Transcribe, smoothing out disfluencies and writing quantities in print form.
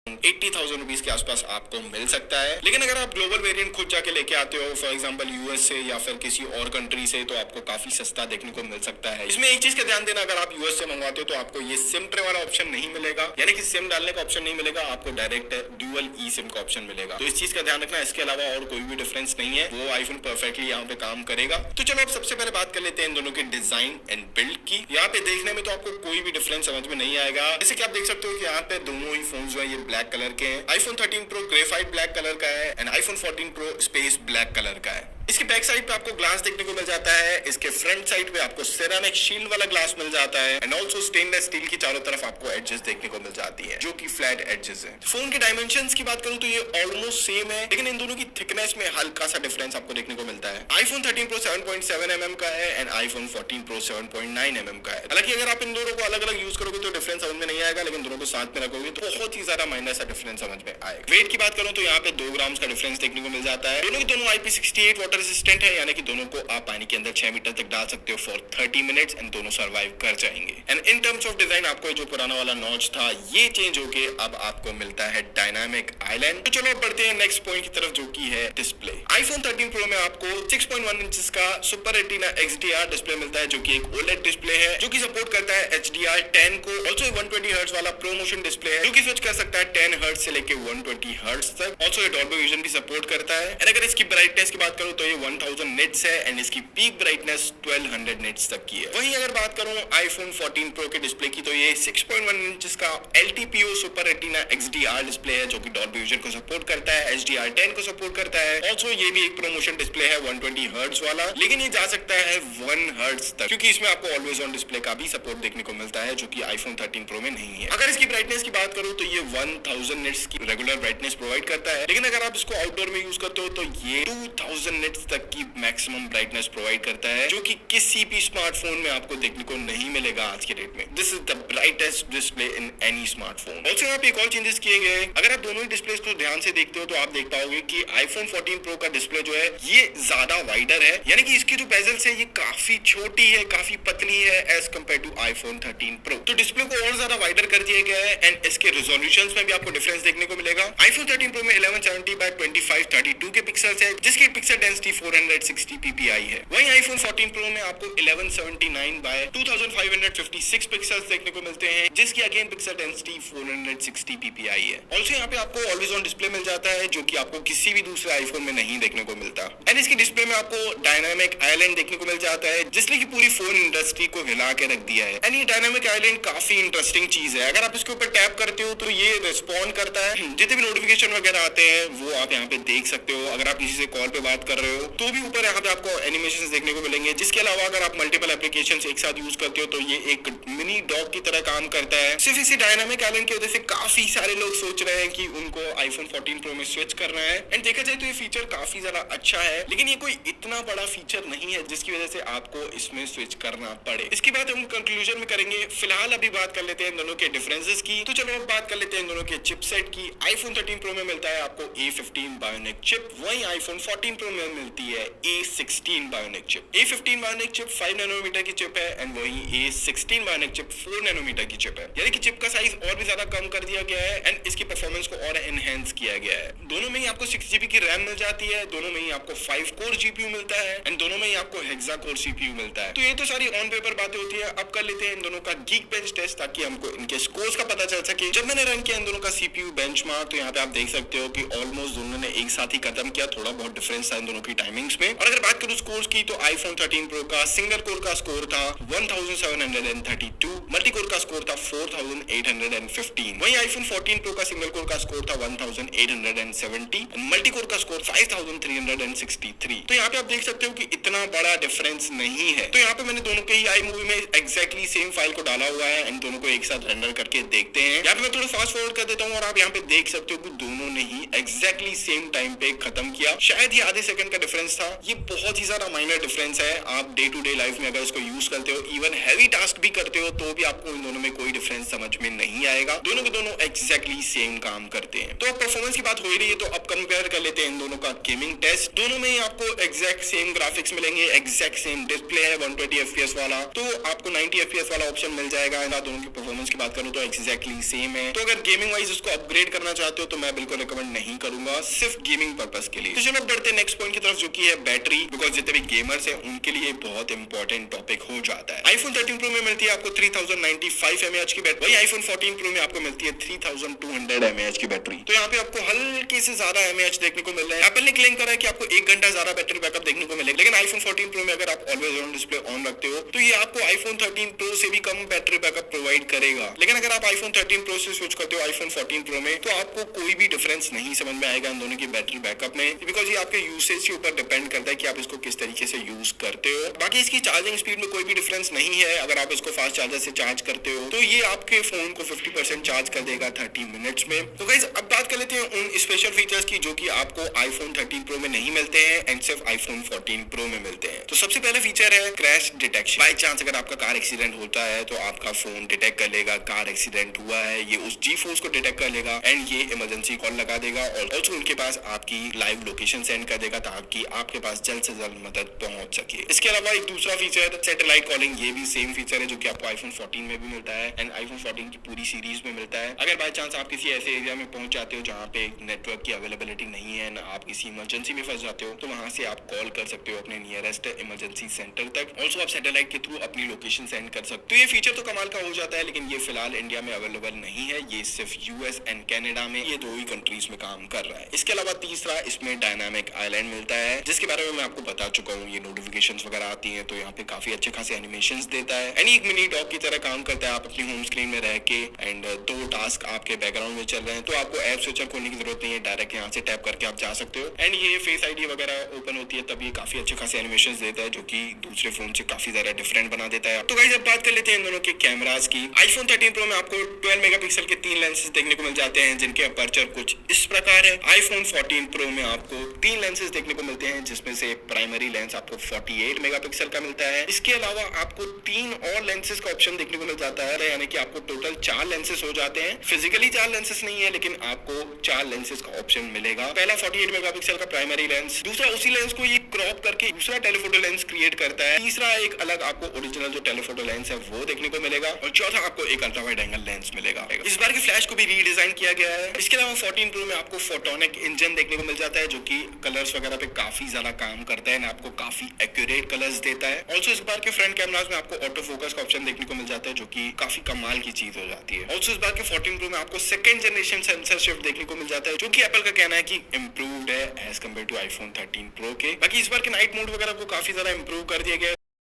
80,000 rupees के आसपास आपको मिल सकता है। लेकिन अगर आप ग्लोबल वेरिएंट खुद जाके लेके आते हो, फॉर एग्जांपल यूएस से या फिर किसी और कंट्री से, तो आपको काफी सस्ता देखने को मिल सकता है। इसमें एक चीज का ध्यान देना, अगर आप यूएस से मंगवाते हो तो आपको ये सिम ट्रे वाला ऑप्शन नहीं मिलेगा, यानी कि सिम डालने का ऑप्शन नहीं मिलेगा, आपको डायरेक्ट ड्यूअल ई सिम का ऑप्शन मिलेगा। तो इस चीज का ध्यान रखना, इसके अलावा और कोई भी डिफरेंस नहीं है, वो आईफोन परफेक्टली यहाँ पे काम करेगा। तो चलो अब सबसे पहले बात कर लेते हैं इन दोनों के डिजाइन एंड बिल्ड की। यहाँ पे देखने में तो आपको कोई भी डिफरेंस समझ में नहीं आएगा। जैसे कि आप देख सकते हो कि यहाँ पे दोनों ही फोन जो है ये ब्लैक कलर के हैं। IPhone 13 pro graphite black colour का है and iPhone 14 pro space black colour का है। इसके बैक साइड पे आपको ग्लास देखने को मिल जाता है, इसके फ्रंट साइड पे आपको सेरामिक शील्ड वाला ग्लास मिल जाता है एंड ऑल्सो स्टेनलेस स्टील की चारों तरफ आपको एडजेस देखने को मिल जाती है, जो कि फ्लैट एडजेस है। फोन के डायमेंशंस की बात करूं तो ये ऑलमोस्ट सेम है, लेकिन इन दोनों की थिकनेस में हल्का सा डिफरेंस आपको देखने को मिलता है। आईफोन 13 प्रो 7.7 mm का है एंड आईफोन 14 प्रो 7.9 mm का है। हालांकि अगर आप इन दोनों को अलग अलग यूज करोगे तो डिफरेंस समझ में नहीं आएगा, लेकिन दोनों को साथ में रखोगे तो बहुत ही ज्यादा माइनर सा डिफरेंस समझ में आएगा। वेट की बात करूं तो यहाँ पे 2 ग्राम का डिफरेंस देखने को मिल जाता है। दोनों की दोनों IP68 वाटर रेजिस्टेंट है, यानी कि दोनों को आप पानी के अंदर 6 मीटर तक डाल सकते हो फॉर 30 मिनट्स एंड दोनों सर्वाइव कर जाएंगे। And in terms of design आपको जो पुराना वाला नॉच था ये चेंज होके अब आपको मिलता है डायनामिक आइलैंड। तो चलो बढ़ते हैं नेक्स्ट पॉइंट की तरफ, जो की है डिस्प्ले। आईफोन 13 प्रो में आपको 6.1 इंचेस का सुपर रेटिना XDR डिस्प्ले मिलता है, जो कि एक OLED डिस्प्ले है, जो कि सपोर्ट करता है HDR10 को। ऑल्सो 120 हर्ट्ज वाला प्रो मोशन डिस्प्ले है, जो कि स्विच कर सकता है 10 हर्ट्ज से लेके 120 हर्ट्ज तक। ऑल्सो ये डॉल्बी विजन भी सपोर्ट करता है। एंड अगर इसकी ब्राइटनेस की बात करूं तो ये 1000 निट्स है एंड इसकी पीक ब्राइटनेस 1200 निट्स तक की है। वहीं अगर बात करूं आईफोन 14 प्रो के डिस्प्ले की, तो ये 6.1 इंचेस का LTPO super retina XDR display है, जो कि डॉल्बी विजन को सपोर्ट करता है, HDR10 को सपोर्ट करता है। ऑल्सो ये भी एक प्रोमोशन डिस्प्ले है 120 हर्ट्ज वाला, लेकिन ये जा सकता है 1 हर्ट्ज तक, क्योंकि इसमें आपको ऑलवेज ऑन डिस्प्ले का भी सपोर्ट देखने को मिलता है, जो कि आईफोन 13 प्रो में नहीं है। अगर इसकी ब्राइटनेस की बात करूं तो ये 1000 निट्स की रेगुलर ब्राइटनेस प्रोवाइड करता है, लेकिन अगर आप इसको आउटडोर में यूज करते हो तो ये 2000 निट्स तक की मैक्सिमम ब्राइटनेस प्रोवाइड करता है, जो कि किसी भी स्मार्टफोन में आपको देखने को नहीं मिलेगा आज के डेट में। This is the brightest display in any smartphone. Also यहाँ पे एक और चेंजेस किए गए। अगर आप दोनों ही डिस्प्लेस को ध्यान से देखते हो तो आप देख पाओगे कि आईफोन 14 प्रो का डिस्प्ले जो है ये ज्यादा वाइडर है, यानी कि इसकी जो बेजल्स है ये काफी छोटी है, काफी पतली है as compare to iPhone 13 pro. तो डिस्प्ले को और ज्यादा वाइडर कर दिया गया है एंड इसके रेजोल्यूशन में भी आपको डिफरेंस देखने को मिलेगा। आईफोन 13 प्रो में 1170 बाय 2532 के पिक्सल्स है, जिसकी पिक्सल डेंसिटी 460 ppi है। वहीं आईफोन 14 प्रो में आपको 1179 बाय 2556 पिक्सल्स देखने को मिलते हैं, जिसकी अगेन पिक्सल डेंसिटी 460 ppi है। ऑल्सो यहाँ पे आपको ऑलवेज ऑन डिस्प्ले मिल जाता है, जो कि आपको किसी भी दूसरे आईफोन में नहीं देखने को मिलता। एंड इसकी डिस्प्ले में आपको डायनामिक आइलैंड देखने को मिल जाता है, जिसने की पूरी फोन इंडस्ट्री को हिला के रख दिया है। एंड ये डायनामिक आइलैंड काफी इंटरेस्टिंग चीज है। अगर आप इसके ऊपर टैप करते हो तो ये रिस्पॉन्ड करता है, जितने भी नोटिफिकेशन वगैरह आते हैं वो आप यहाँ पे देख सकते हो। अगर आप किसी से कॉल पे बात कर रहे हो तो भी ऊपर यहाँ पे आपको एनिमेशन देखने को मिलेंगे। जिसके अलावा अगर आप मल्टीपल एप्लीकेशंस एक साथ यूज करते हो तो ये एक मिनी डॉग की तरह काम करता है। सिर्फ इसी डायनामिक आइलैंड की वजह से काफी सारे लोग सोच रहे हैं कि उनको आईफोन 14 प्रो में स्विच करना है। एंड देखा जाए तो ये फीचर काफी ज्यादा अच्छा है, लेकिन ये कोई इतना बड़ा फीचर नहीं है जिसकी वजह से आपको इसमें स्विच करना पड़े। इसकी बात हम कंक्लूजन में करेंगे। फिलहाल अभी बात कर लेते हैं इन दोनों के डिफरेंसेस की। तो चलो अब बात कर लेते हैं इन दोनों के चिपसेट की। आईफोन 13 प्रो में मिलता है आपको A15 बायोनिक चिप, वहीं आईफोन 14 प्रो में मिलती है A16 bionic chip. A15 bionic chip 5 nanometer की चिप है एंड वहीं A16 बायोनिक चिप 4 नैनोमीटर की चिप है, यानी कि चिप का साइज और भी ज्यादा कम कर दिया गया है एंड इसकी परफॉर्मेंस को और एनहेंस किया गया है। दोनों में ही आपको 6GB की रैम मिल जाती है, दोनों में ही आपको 5 कोर GPU मिलता है एंड दोनों में ही आपको हेक्सा कोर CPU मिलता है। तो ये तो सारी ऑन पेपर बातें होती है। अब कर लेते हैं इन दोनों का गीक बेंच टेस्ट, ताकि हमको इनके स्कोर्स का पता चल सके। जब मैंने रन किया इन दोनों का CPU बेंचमार्क, तो यहाँ पे आप देख सकते हो कि ऑलमोस्ट दोनों ने एक साथ ही खत्म किया। थोड़ा बहुत डिफरेंस था इन दोनों की टाइमिंग्स में। और अगर बात करूं स्कोर्स की, तो आईफोन 13 प्रो का सिंगल कोर का स्कोर था 1732, मल्टी कोर का स्कोर था 4815। वहीं आईफोन 14 प्रो का सिंगल कोर का स्कोर था 1870, मल्टी कोर का स्कोर 5363। तो यहाँ पे आप देख सकते हो कि इतना बड़ा डिफरेंस नहीं है। तो यहाँ पे मैंने दोनों के ही iMovie में एग्जैक्टली सेम फाइल को डाला हुआ है, इन दोनों को एक साथ रेंडर करके देखते हैं। यहाँ पे मैं थोड़ा फास्ट फॉरवर्ड कर देता हूँ और आप यहाँ पे देख सकते हो कि दोनों ने ही एग्जैक्टली सेम टाइम पे खत्म किया। शायद ही आधे सेकंड का डिफरेंस था, ये बहुत ही ज्यादा माइनर डिफरेंस है। आप डे टू डे लाइफ में अगर इसको यूज करते हो, इवन हैवी टास्क भी करते हो, तो भी आपको इन दोनों में कोई डिफरेंस समझ में नहीं आएगा। दोनों के दोनों एग्जैक्टली सेम काम करते हैं। तो अब परफॉर्मेंस की बात हो ही रही है, तो अब कंपेयर कर लेते हैं इन दोनों का गेमिंग टेस्ट। दोनों में आपको एग्जैक्ट सेम ग्राफिक्स मिलेंगे, एग्जैक्ट सेम डिस्प्ले है 120 FPS वाला, तो आपको 90 FPS वाला ऑप्शन मिल जाएगा। दोनों की परफॉर्मेंस की बात करूं तो एग्जैक्टली सेम है। तो अगर गेमिंग वाइज इसको अपग्रेड करना चाहते हो तो मैं बिल्कुल रिकमेंड नहीं करूंगा, सिर्फ गेमिंग पर्पस के लिए। तो चलो बढ़ते हैं नेक्स्ट पॉइंट की तरफ, जो की है बैटरी, बिकॉज जितने भी गेमर्स हैं उनके लिए बहुत इंपॉर्टेंट टॉपिक हो जाता है। आईफोन 13 प्रो में मिलती है आपको 3095 mAh की बैटरी, वही आईफोन 14 प्रो में आपको मिलती है 3200 mAh की बैटरी। तो यहाँ पे आपको हल्के से ज्यादा mAh देखने को मिल रहा है। एप्पल ने क्लेम करा है कि आपको 1 घंटा ज्यादा बैटरी बैकअप देखने को मिलेगा, लेकिन आईफोन 14 प्रो में अगर आप ऑलवेज ऑन डिस्प्ले ऑन रखते हो तो ये आपको आईफोन 13 प्रो से भी कम बैटरी बैकअप प्रोवाइड करेगा। लेकिन अगर आप आईफोन 13 प्रो से स्विच करते हो आईफोन 14 प्रो में, तो आपको कोई भी डिफरेंस नहीं समझ में आएगा इन दोनों की बैटरी बैकअप में, बिकॉज ये आपके यूसेज के ऊपर डिपेंड करता है कि आप इसको किस तरीके से यूज करते हो। बाकी इसकी चार्जिंग स्पीड में कोई भी डिफरेंस नहीं है। अगर आप इसको फास्ट चार्जर से चार्ज करते हो तो ये आपके फोन को 50% चार्ज कर देगा 30 मिनट्स में। तो गाइस अब बात कर लेते हैं उन स्पेशल फीचर्स की जो कि आपको आईफोन 13 प्रो में नहीं मिलते हैं एंड सिर्फ आईफोन 14 प्रो में मिलते हैं। तो सबसे पहले फीचर है क्रैश डिटेक्शन। बाई चांस अगर आपका कार एक्सीडेंट होता है तो आपका फोन डिटेक्ट कर लेगा कार एक्सीडेंट हुआ है, ये उस जी फोर्स को डिटेक्ट कर लेगा एंड ये इमरजेंसी कॉल लगा देगा और ऑल्सो उनके पास आपकी लाइव लोकेशन सेंड कर देगा ताकि आपके पास जल्द से जल्द मदद पहुंच सके। इसके अलावा एक दूसरा फीचर सैटेलाइट कॉलिंग, ये भी सेम फीचर है जो कि आपको आईफोन 14 में भी मिलता है एंड आईफोन 14 की पूरी सीरीज में मिलता है। अगर बाय चांस आप किसी ऐसे एरिया में पहुंच जाते हो जहाँ पे नेटवर्क की अवेलेबिलिटी नहीं है, आप किसी इमरजेंसी में फंस जाते हो, तो वहां से आप कॉल कर सकते हो अपने नियरेस्ट इमरजेंसी सेंटर तक। ऑल्सो आप सैटेलाइट के थ्रू अपनी लोकेशन सेंड कर सकते हो। तो ये फीचर तो कमाल का हो जाता है, लेकिन ये फिलहाल इंडिया में अवेलेबल नहीं है, ये सिर्फ यूएस एंड कनाडा में, ये 2 ही कंट्रीज में काम कर रहा है। इसके अलावा तीसरा इसमें डायनामिक आइलैंड मिलता है, जिसके बारे में मैं आपको बता चुका हूँ। ये नोटिफिकेशंस वगैरह आती हैं तो यहाँ पे काफी अच्छे खासे एनिमेशंस देता है एंड एक मिनी डॉग की तरह काम करता है। आप अपनी होम स्क्रीन में रह के एंड 2 टास्क आपके बैकग्राउंड में चल रहे हैं तो आपको ऐप स्विचर खोलने की जरूरत नहीं है, डायरेक्ट यहाँ से टैप करके आप जा सकते हो एंड ये फेस आईडी वगैरह ओपन होती है तब ये काफी अच्छे खासे एनिमेशंस देता है जो कि दूसरे फोन से काफी ज्यादा डिफरेंट बना देता है। तो गाइस अब बात कर लेते हैं इन दोनों के कैमरास की। आईफोन 13 प्रो में आपको 12 मेगापिक्सल के 3 लेंसेज देखने को मिल जाते हैं जिनके अपर्चर कुछ इस प्रकार है। आईफोन 14 प्रो में आपको 3 लेंसेज देखने को मिलते हैं जिसमें से प्राइमरी लेंस आपको 48 मेगापिक्सल का मिलता है। इसके अलावा आपको 3 और लेंसेज का ऑप्शन देखने को मिल जाता है, यानी कि आपको टोटल 4 लेंसेज हो जाते हैं। फिजिकली 4 लेंसेज नहीं है लेकिन आपको 4 लेंसेज का ऑप्शन मिलेगा। पहला 48 मेगापिक्सल का प्राइमरी लेंस, दूसरा उसी लेंस को ये क्रॉप करके दूसरा टेलीफोटो लेंस क्रिएट करता है, तीसरा एक अलग आपको ओरिजिनल जो टेलीफोटो लेंस है वो देखने को मिलेगा और चौथा आपको एक अल्ट्रा वाइड एंगल लेंस मिलेगा। इस बार की फ्लैश को भी रीडिजाइन किया गया है। इसके अलावा 14 प्रो में आपको फोटोनिक इंजन देखने को मिल जाता है जो कि कलर्स वगैरह पे काफी ज्यादा काम करता है, आपको काफी एक्यूरेट कलर्स देता है। ऑल्सो इस बार के फ्रंट कैमरास में आपको ऑटो फोकस का ऑप्शन देखने को मिल जाता है जो कि काफी कमाल की चीज हो जाती है। ऑल्सो इस बार के 14 प्रो में आपको सेकंड जनरेशन सेंसर शिफ्ट देखने को मिल जाता है जो कि एप्पल का कहना है कि इम्प्रूव्ड है as compare to iPhone 13 pro के। बाकी इस बार के नाइट मोड वगैरह को काफी ज्यादा इम्प्रूव कर दिया गया है।